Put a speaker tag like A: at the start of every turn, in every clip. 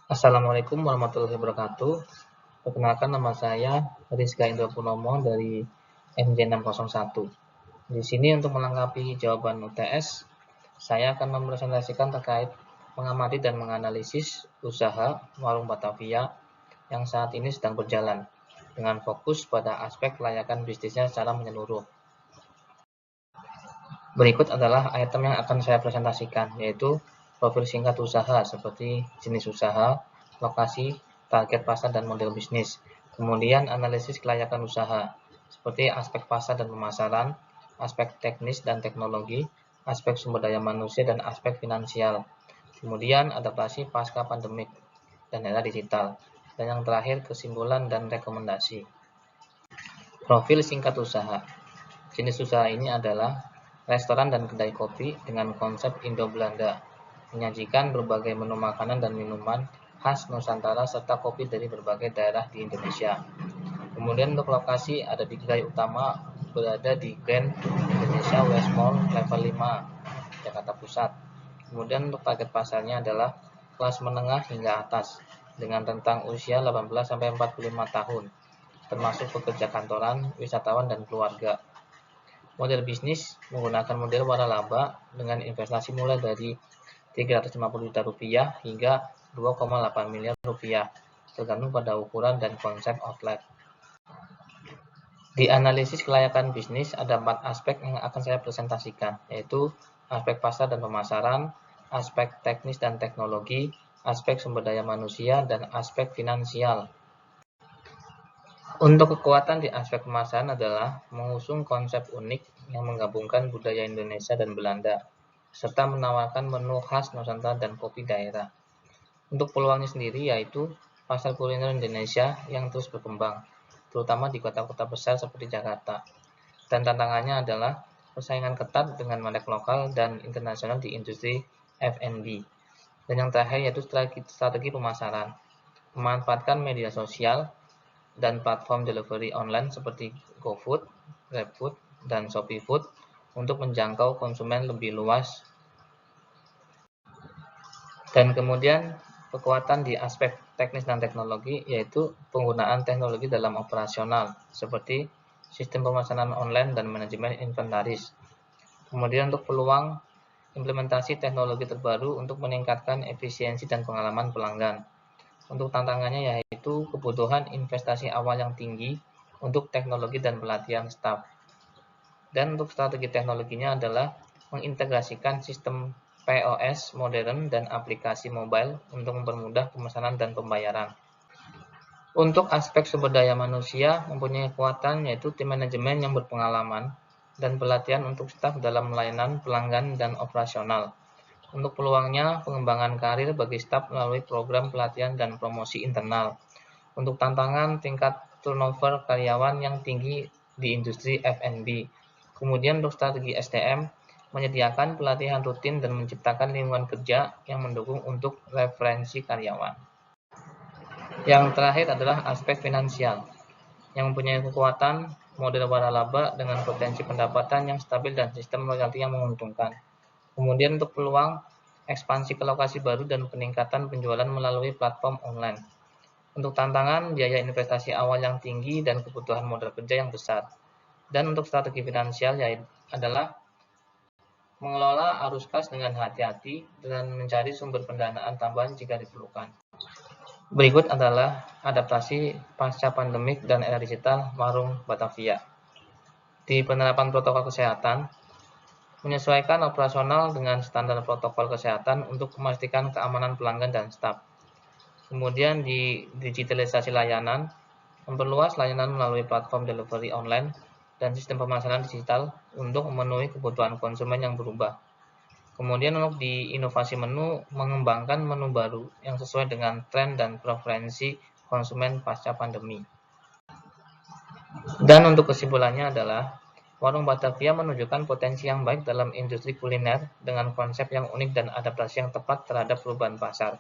A: Assalamualaikum warahmatullahi wabarakatuh. Perkenalkan, nama saya Rizka Indra Purnomo dari MJ601. Di sini untuk melengkapi jawaban UTS, saya akan mempresentasikan terkait mengamati dan menganalisis usaha warung Batavia yang saat ini sedang berjalan, dengan fokus pada aspek kelayakan bisnisnya secara menyeluruh. Berikut adalah item yang akan saya presentasikan, yaitu profil singkat usaha seperti jenis usaha, lokasi, target pasar, dan model bisnis. Kemudian analisis kelayakan usaha, seperti aspek pasar dan pemasaran, aspek teknis dan teknologi, aspek sumber daya manusia, dan aspek finansial. Kemudian adaptasi pasca pandemik dan era digital. Dan yang terakhir, kesimpulan dan rekomendasi. Profil singkat usaha. Jenis usaha ini adalah restoran dan kedai kopi dengan konsep Indo-Belanda, menyajikan berbagai menu makanan dan minuman khas Nusantara serta kopi dari berbagai daerah di Indonesia. Kemudian untuk lokasi ada di gerai utama berada di Grand Indonesia West Mall level 5, Jakarta Pusat. Kemudian untuk target pasarnya adalah kelas menengah hingga atas dengan rentang usia 18-45 tahun, termasuk pekerja kantoran, wisatawan, dan keluarga. Model bisnis menggunakan model waralaba dengan investasi mulai dari Rp350 juta hingga Rp2,8 miliar, tergantung pada ukuran dan konsep outlet. Di analisis kelayakan bisnis ada 4 aspek yang akan saya presentasikan, yaitu aspek pasar dan pemasaran, aspek teknis dan teknologi, aspek sumber daya manusia, dan aspek finansial. Untuk kekuatan di aspek pemasaran adalah mengusung konsep unik yang menggabungkan budaya Indonesia dan Belanda, serta menawarkan menu khas Nusantara dan kopi daerah. Untuk peluangnya sendiri yaitu pasar kuliner Indonesia yang terus berkembang, terutama di kota-kota besar seperti Jakarta. Dan tantangannya adalah persaingan ketat dengan merek lokal dan internasional di industri F&B. Dan yang terakhir yaitu strategi pemasaran, memanfaatkan media sosial dan platform delivery online seperti GoFood, GrabFood, dan ShopeeFood untuk menjangkau konsumen lebih luas. Dan kemudian kekuatan di aspek teknis dan teknologi yaitu penggunaan teknologi dalam operasional seperti sistem pemesanan online dan manajemen inventaris. Kemudian untuk peluang implementasi teknologi terbaru untuk meningkatkan efisiensi dan pengalaman pelanggan. Untuk tantangannya yaitu kebutuhan investasi awal yang tinggi untuk teknologi dan pelatihan staf. Dan untuk strategi teknologinya adalah mengintegrasikan sistem POS modern dan aplikasi mobile untuk mempermudah pemesanan dan pembayaran. Untuk aspek sumber daya manusia mempunyai kekuatan yaitu tim manajemen yang berpengalaman dan pelatihan untuk staf dalam layanan pelanggan dan operasional. Untuk peluangnya, pengembangan karir bagi staf melalui program pelatihan dan promosi internal. Untuk tantangan, tingkat turnover karyawan yang tinggi di industri F&B. Kemudian untuk strategi SDM, menyediakan pelatihan rutin dan menciptakan lingkungan kerja yang mendukung untuk referensi karyawan. Yang terakhir adalah aspek finansial, yang mempunyai kekuatan model waralaba dengan potensi pendapatan yang stabil dan sistem royalti yang menguntungkan. Kemudian untuk peluang ekspansi ke lokasi baru dan peningkatan penjualan melalui platform online. Untuk tantangan, biaya investasi awal yang tinggi dan kebutuhan modal kerja yang besar. Dan untuk strategi finansial yaitu adalah mengelola arus kas dengan hati-hati dan mencari sumber pendanaan tambahan jika diperlukan. Berikut adalah adaptasi pasca pandemik dan era digital warung Batavia. Di penerapan protokol kesehatan, menyesuaikan operasional dengan standar protokol kesehatan untuk memastikan keamanan pelanggan dan staf. Kemudian di digitalisasi layanan, memperluas layanan melalui platform delivery online dan sistem pemasaran digital untuk memenuhi kebutuhan konsumen yang berubah. Kemudian untuk di inovasi menu, mengembangkan menu baru yang sesuai dengan tren dan preferensi konsumen pasca pandemi. Dan untuk kesimpulannya adalah, warung Batavia menunjukkan potensi yang baik dalam industri kuliner dengan konsep yang unik dan adaptasi yang tepat terhadap perubahan pasar.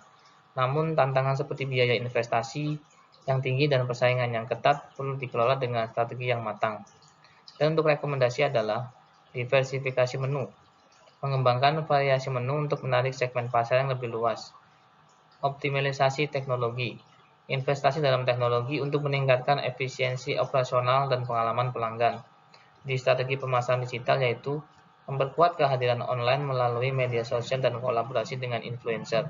A: Namun tantangan seperti biaya investasi yang tinggi dan persaingan yang ketat perlu dikelola dengan strategi yang matang. Dan untuk rekomendasi adalah diversifikasi menu, mengembangkan variasi menu untuk menarik segmen pasar yang lebih luas. optimalisasi teknologi. Investasi dalam teknologi untuk meningkatkan efisiensi operasional dan pengalaman pelanggan. Di strategi pemasaran digital yaitu memperkuat kehadiran online melalui media sosial dan kolaborasi dengan influencer.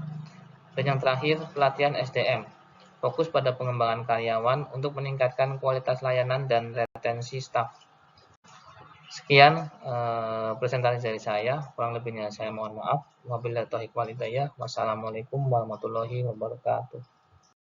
A: Dan yang terakhir, pelatihan SDM. Fokus pada pengembangan karyawan untuk meningkatkan kualitas layanan dan retensi staf. Sekian presentasi dari saya. Kurang lebihnya saya mohon maaf. Wabillahi taufiq wal hidayah. Wassalamualaikum warahmatullahi wabarakatuh.